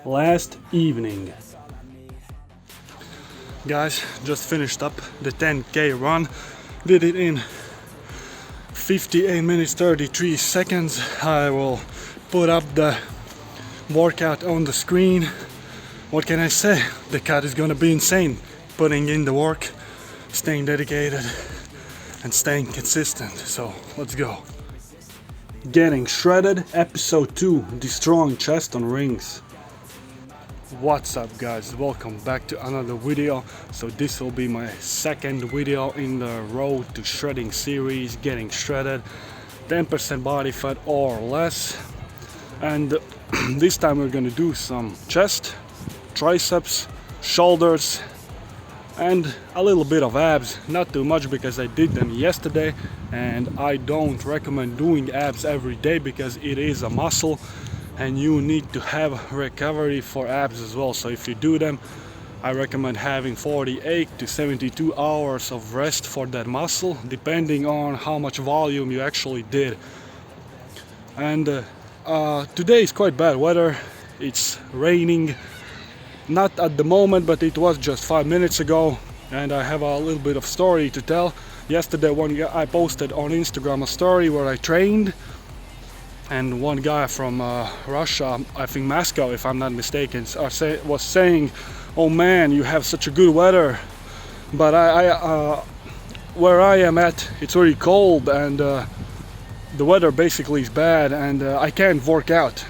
last evening. Guys, just finished up the 10k run. Did it in 58 minutes 33 seconds. I will put up the workout on the screen. What can I say? The cut is gonna be insane. Putting in the work, staying dedicated and staying consistent. So let's go. Getting shredded, episode 2, the strong chest on rings. What's up guys, welcome back to another video. So this will be my second video in the road to shredding series, getting shredded, 10% body fat or less. And this time we're gonna do some chest, triceps, shoulders and a little bit of abs. Not too much because I did them yesterday, and I don't recommend doing abs every day because it is a muscle and you need to have recovery for abs as well. So if you do them, I recommend having 48 to 72 hours of rest for that muscle, depending on how much volume you actually did. And today is quite bad weather. It's raining. Not at the moment, but it was just 5 minutes ago, and I have a little bit of story to tell. Yesterday I posted on Instagram a story where I trained, and one guy from Russia, I think Moscow if I'm not mistaken, was saying, "Oh man, you have such a good weather, but where I am at, it's very cold and the weather basically is bad and I can't work out."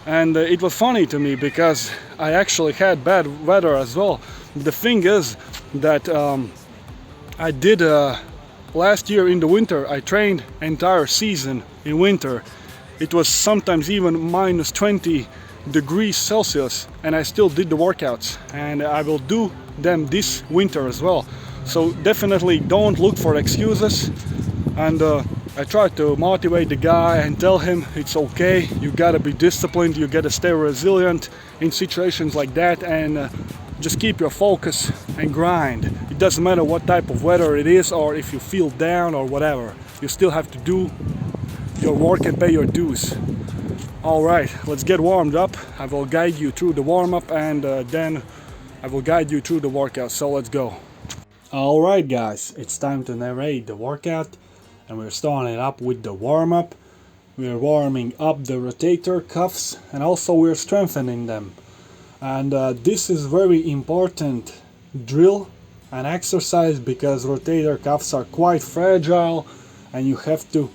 And it was funny to me because I actually had bad weather as well. The thing is that I did last year in the winter, I trained entire season in winter. It was sometimes even minus 20 degrees Celsius, and I still did the workouts, and I will do them this winter as well. So definitely don't look for excuses. And I tried to motivate the guy and tell him it's okay, you gotta be disciplined, you gotta stay resilient in situations like that, and just keep your focus and grind. It doesn't matter what type of weather it is or if you feel down or whatever, you still have to do your work and pay your dues. Alright, let's get warmed up. I will guide you through the warm-up and then I will guide you through the workout, so let's go. Alright guys, it's time to narrate the workout. And we're starting up with the warm-up. We're warming up the rotator cuffs and also we're strengthening them. And this is very important drill and exercise because rotator cuffs are quite fragile and you have to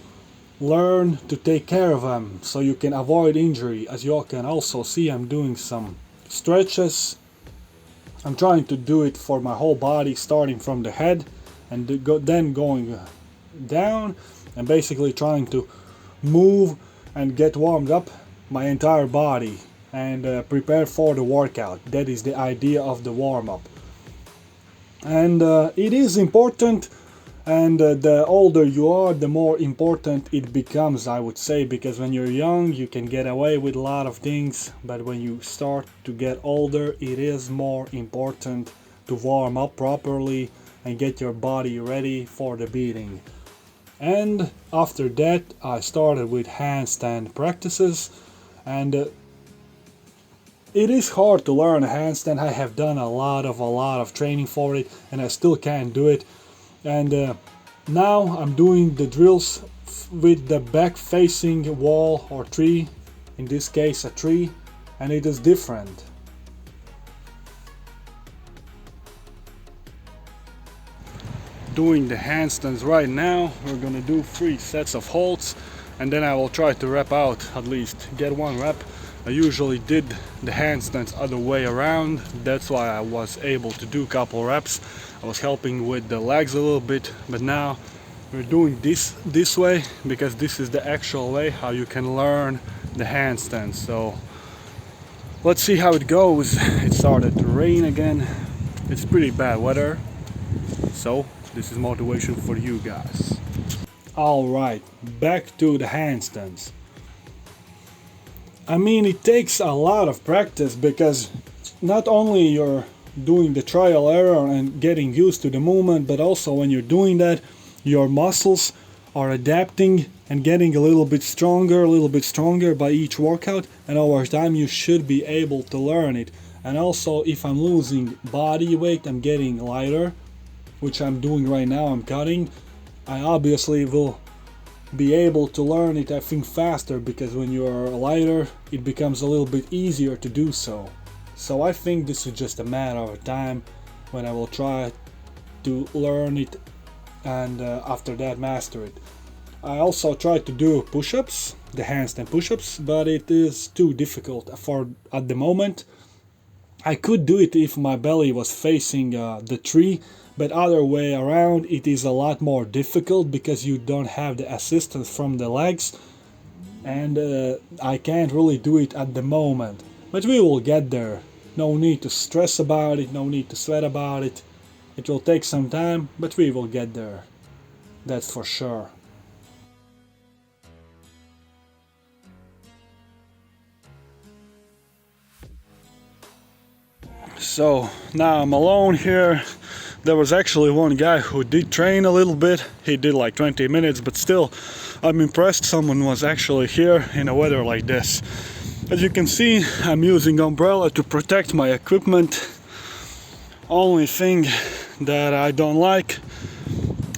learn to take care of them so you can avoid injury. As you all can also see, I'm doing some stretches. I'm trying to do it for my whole body, starting from the head and then going down and basically trying to move and get warmed up my entire body and prepare for the workout. That is the idea of the warm-up. And it is important, and the older you are, the more important it becomes, I would say, because when you're young you can get away with a lot of things, but when you start to get older it is more important to warm up properly and get your body ready for the beating. And after that I started with handstand practices, and it is hard to learn a handstand. I have done a lot of training for it and I still can't do it. And now I'm doing the drills with the back facing wall or tree, in this case a tree, and it is different. Doing the handstands right now. We're gonna do 3 sets of holds and then I will try to rep out, at least get 1 rep. I usually did the handstands other way around, that's why I was able to do a couple reps. I was helping with the legs a little bit, but now we're doing this way because this is the actual way how you can learn the handstands. So let's see how it goes. It started to rain again. It's pretty bad weather, so this is motivation for you guys. Alright, back to the handstands. I mean, it takes a lot of practice because not only you're doing the trial error and getting used to the movement, but also when you're doing that your muscles are adapting and getting a little bit stronger by each workout, and over time you should be able to learn it. And also, if I'm losing body weight, I'm getting lighter, which I'm doing right now, I'm cutting, I obviously will be able to learn it, I think, faster, because when you are lighter it becomes a little bit easier to do so. So I think this is just a matter of time when I will try to learn it and after that master it. I also tried to do push-ups, the handstand push-ups, but it is too difficult for at the moment. I could do it if my belly was facing the tree, but other way around it is a lot more difficult because you don't have the assistance from the legs, and I can't really do it at the moment. But we will get there. No need to stress about it, no need to sweat about it. It will take some time, but we will get there. That's for sure. So now I'm alone here. There was actually one guy who did train a little bit. He did like 20 minutes, but still I'm impressed someone was actually here in a weather like this. As you can see, I'm using umbrella to protect my equipment. Only thing that I don't like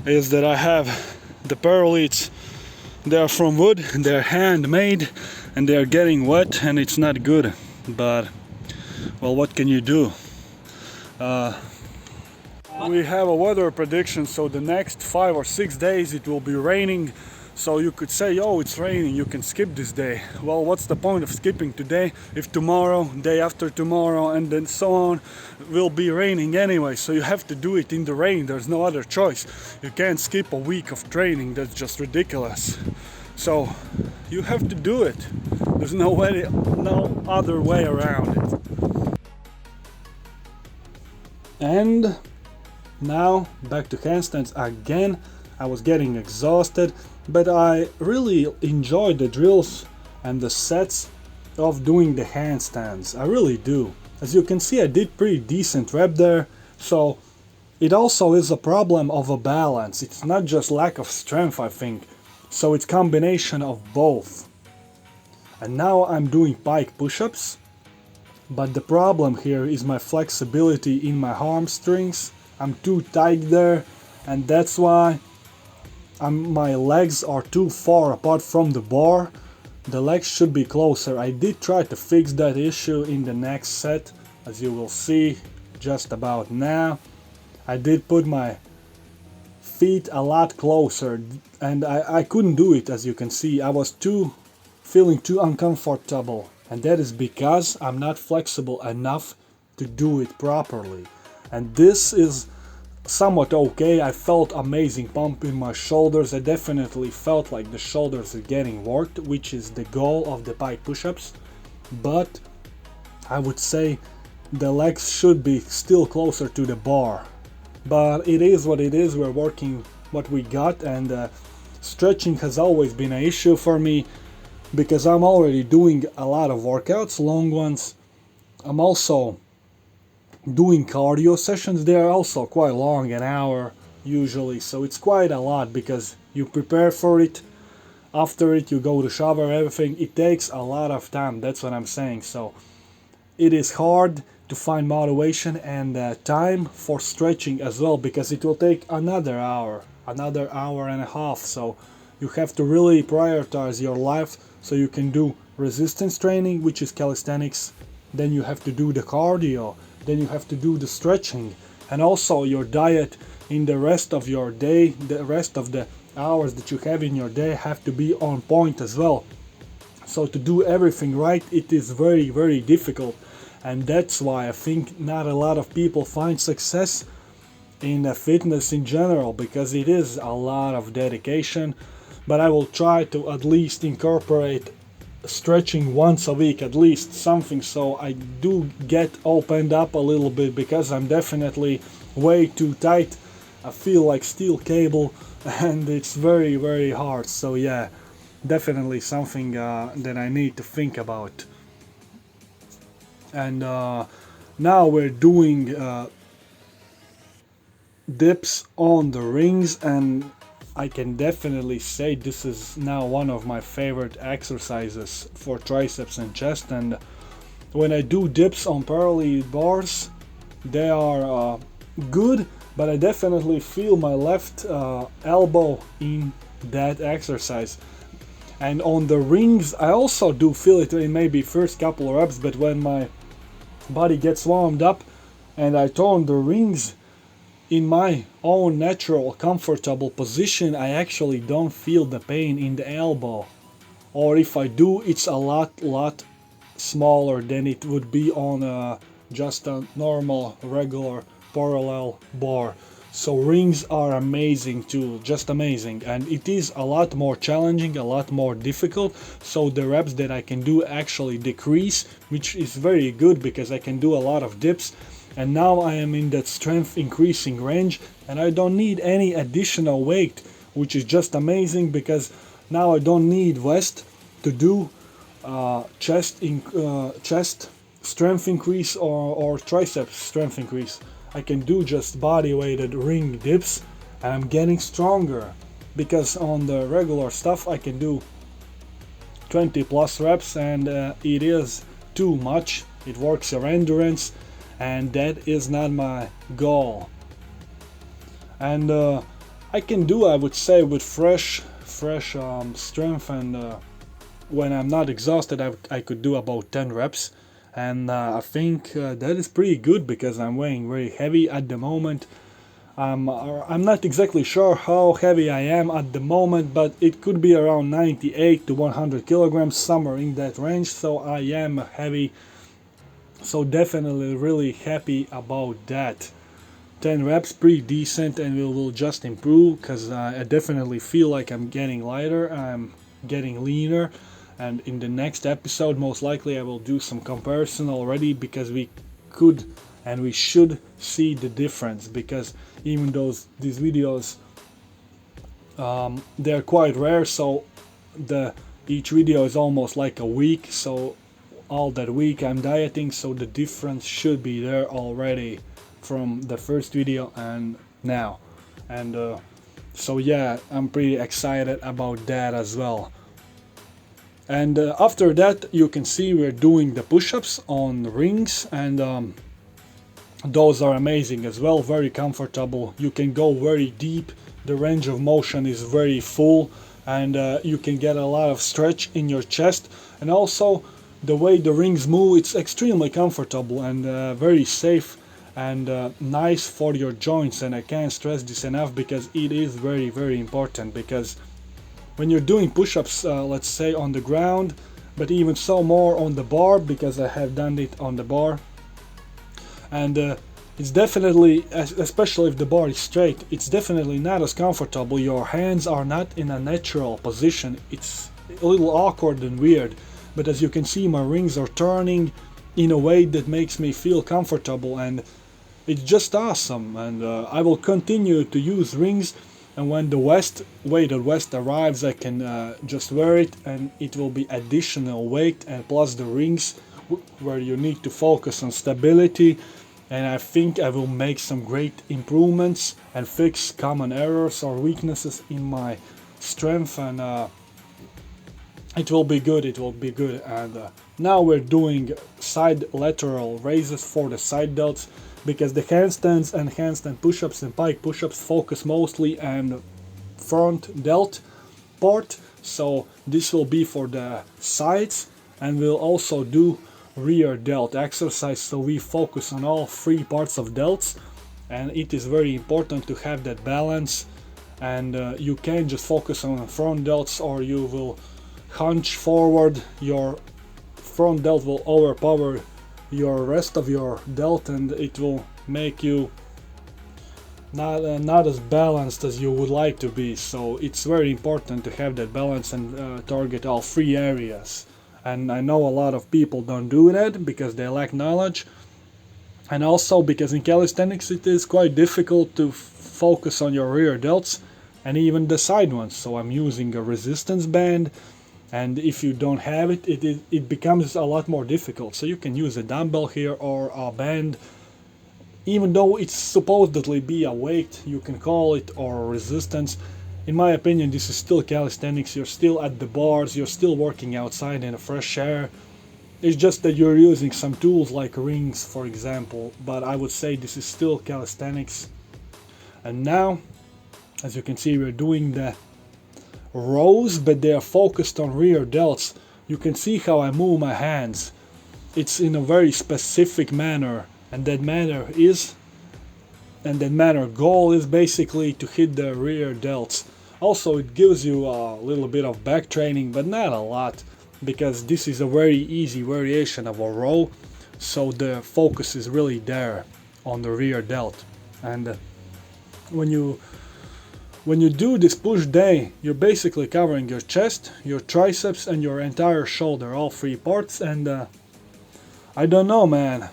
is that I have the parallettes. They're from wood, they're handmade, and they're getting wet, and it's not good. But well, what can you do? We have a weather prediction, so the next 5 or 6 days it will be raining. So you could say, oh, it's raining, you can skip this day. Well, what's the point of skipping today if tomorrow, day after tomorrow, and then so on will be raining anyway? So you have to do it in the rain, there's no other choice. You can't skip a week of training, that's just ridiculous. So you have to do it. There's no other way around it. And now back to handstands again. I was getting exhausted, but I really enjoyed the drills and the sets of doing the handstands. I really do. As you can see, I did pretty decent rep there, so it also is a problem of a balance. It's not just lack of strength, I think. So it's combination of both. And now I'm doing pike push-ups, but the problem here is my flexibility in my hamstrings. I'm too tight there, and that's why my legs are too far apart from the bar. The legs should be closer. I did try to fix that issue in the next set, as you will see just about now. I did put my feet a lot closer, and I couldn't do it. As you can see, I was feeling too uncomfortable, and that is because I'm not flexible enough to do it properly. And this is somewhat okay. I felt amazing pump in my shoulders. I definitely felt like the shoulders are getting worked, which is the goal of the pike push-ups. But I would say the legs should be still closer to the bar. But it is what it is. We're working what we got, and stretching has always been an issue for me because I'm already doing a lot of workouts, long ones. I'm also doing cardio sessions. They are also quite long, an hour usually, so it's quite a lot because you prepare for it, after it you go to shower, everything. It takes a lot of time, that's what I'm saying. So it is hard to find motivation and time for stretching as well, because it will take another hour and a half. So you have to really prioritize your life so you can do resistance training, which is calisthenics, then you have to do the cardio, then you have to do the stretching, and also your diet in the rest of your day, the rest of the hours that you have in your day have to be on point as well. So to do everything right, it is very, very difficult, and that's why I think not a lot of people find success in fitness in general, because it is a lot of dedication. But I will try to at least incorporate stretching once a week, at least something, so I do get opened up a little bit, because I'm definitely way too tight. I feel like steel cable and it's very, very hard. So yeah, definitely something that I need to think about. And now we're doing dips on the rings, and I can definitely say this is now one of my favorite exercises for triceps and chest. And when I do dips on parallel bars, they are good, but I definitely feel my left elbow in that exercise. And on the rings, I also do feel it in maybe first couple of reps, but when my body gets warmed up and I turn the rings in my own natural comfortable position, I actually don't feel the pain in the elbow. Or if I do, it's a lot smaller than it would be on just a normal regular parallel bar. So rings are amazing too, just amazing, and it is a lot more challenging, a lot more difficult, so the reps that I can do actually decrease, which is very good because I can do a lot of dips, and now I am in that strength increasing range and I don't need any additional weight, which is just amazing because now I don't need vest to do chest strength increase or triceps strength increase. I can do just body weighted ring dips and I'm getting stronger, because on the regular stuff I can do 20 plus reps and it is too much. It works your endurance and that is not my goal. And I can do, I would say, with fresh strength, and when I'm not exhausted I could do about 10 reps. And I think that is pretty good because I'm weighing very heavy at the moment. I'm not exactly sure how heavy I am at the moment, but it could be around 98 to 100 kilograms, somewhere in that range, so I am heavy. So definitely really happy about that. 10 reps, pretty decent, and we will just improve because I definitely feel like I'm getting lighter, I'm getting leaner. And in the next episode, most likely I will do some comparison already, because we could and we should see the difference. Because even though these videos, they're quite rare, so each video is almost like a week. So all that week I'm dieting, so the difference should be there already from the first video and now. And so yeah, I'm pretty excited about that as well. And after that, you can see we're doing the push-ups on rings, and those are amazing as well, very comfortable. You can go very deep, the range of motion is very full, and you can get a lot of stretch in your chest. And also the way the rings move, it's extremely comfortable and very safe and nice for your joints. And I can't stress this enough because it is very important, because when you're doing push-ups, let's say on the ground, but even so more on the bar, because I have done it on the bar, and it's definitely, especially if the bar is straight, it's definitely not as comfortable. Your hands are not in a natural position. It's a little awkward and weird, but as you can see, my rings are turning in a way that makes me feel comfortable, and it's just awesome. And I will continue to use rings. And when the weighted vest arrives, I can just wear it, and it will be additional weight, and plus the rings where you need to focus on stability. And I think I will make some great improvements and fix common errors or weaknesses in my strength, and it will be good, And now we're doing side lateral raises for the side delts, because the handstands and handstand push-ups and pike push-ups focus mostly on front delt part, so this will be for the sides. And we'll also do rear delt exercise, so we focus on all three parts of delts, and it is very important to have that balance. And you can't just focus on front delts, or you will hunch forward, your front delt will overpower your rest of your delt, and it will make you not as balanced as you would like to be. So it's very important to have that balance and target all three areas. And I know a lot of people don't do that because they lack knowledge, and also because in calisthenics it is quite difficult to focus on your rear delts and even the side ones. So I'm using a resistance band, and if you don't have it, it becomes a lot more difficult. So you can use a dumbbell here or a band, even though it's supposedly be a weight, you can call it, or resistance. in my opinion, this is still calisthenics. You're still at the bars, you're still working outside in the fresh air. It's just that you're using some tools like rings, for example, but I would say this is still calisthenics. And now, as you can see, we're doing the rows, but they are focused on rear delts. You can see how I move my hands. It's in a very specific manner, and that goal is basically to hit the rear delts. Also, it gives you a little bit of back training, but not a lot, because this is a very easy variation of a row, so the focus is really there on the rear delt. And when you do this push day, you're basically covering your chest, your triceps, and your entire shoulder, all three parts. And I don't know, man,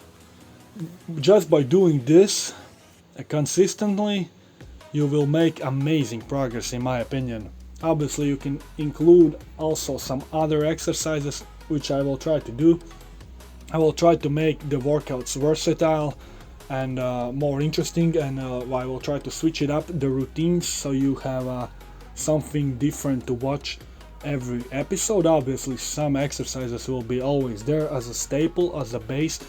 just by doing this consistently, you will make amazing progress, in my opinion. Obviously, you can include also some other exercises, which I will try to do. I will try to make the workouts versatile and more interesting, and I will try to switch it up, the routines, so you have something different to watch every episode. Obviously, some exercises will be always there as a staple, as a base,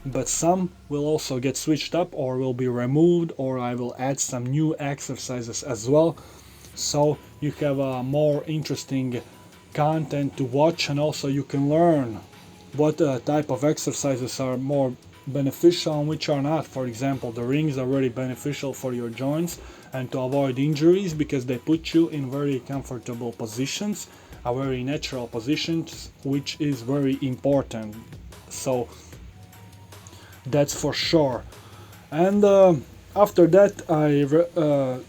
but some will also get switched up or will be removed, or I will add some new exercises as well, so you have more interesting content to watch, and also you can learn what type of exercises are more beneficial and which are not. For example, the rings are very beneficial for your joints and to avoid injuries, because they put you in very comfortable positions, a very natural positions, which is very important. So that's for sure. And after that, I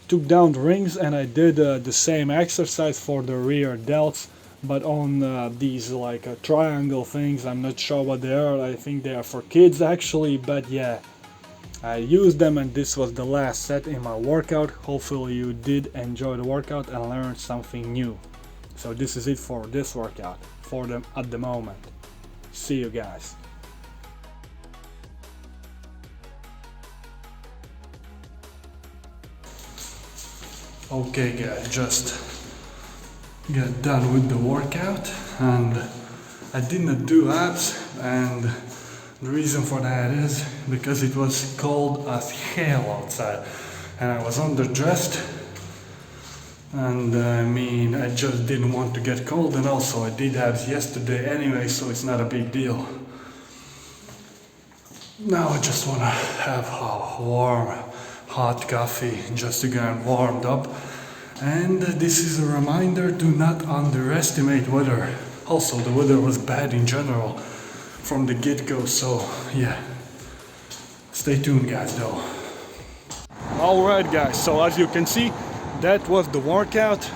took down the rings and I did the same exercise for the rear delts, but on these like triangle things. I'm not sure what they are. I think they are for kids actually, but yeah, I used them, and this was the last set in my workout. Hopefully you did enjoy the workout and learned something new. So this is it for this workout for them at the moment. See you guys. Okay guys, just got done with the workout, and I did not do abs, and the reason for that is because it was cold as hell outside and I was underdressed, and I mean, I just didn't want to get cold, and also I did abs yesterday anyway, so it's not a big deal. Now I just want to have a warm hot coffee just to get warmed up. And this is a reminder, do not underestimate weather. Also, the weather was bad in general from the get-go, so yeah. Stay tuned guys though. Alright guys, so as you can see, that was the workout.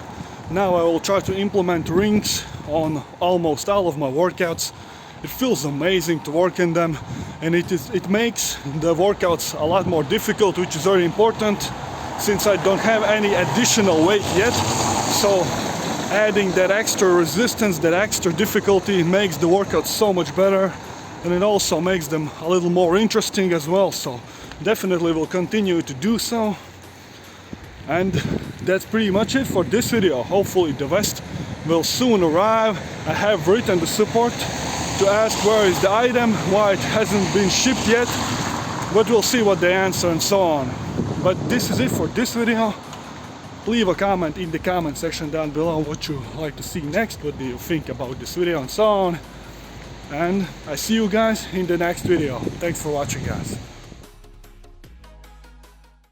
Now I will try to implement rings on almost all of my workouts. It feels amazing to work in them, and it makes the workouts a lot more difficult, which is very important since I don't have any additional weight yet. So adding that extra resistance, that extra difficulty makes the workout so much better, and it also makes them a little more interesting as well. So definitely will continue to do so. And that's pretty much it for this video. Hopefully the vest will soon arrive. I have written the support to ask where is the item, why it hasn't been shipped yet, but we'll see what they answer and so on. But this is it for this video. Leave a comment in the comment section down below what you like to see next, what do you think about this video and so on. And I see you guys in the next video. Thanks for watching guys.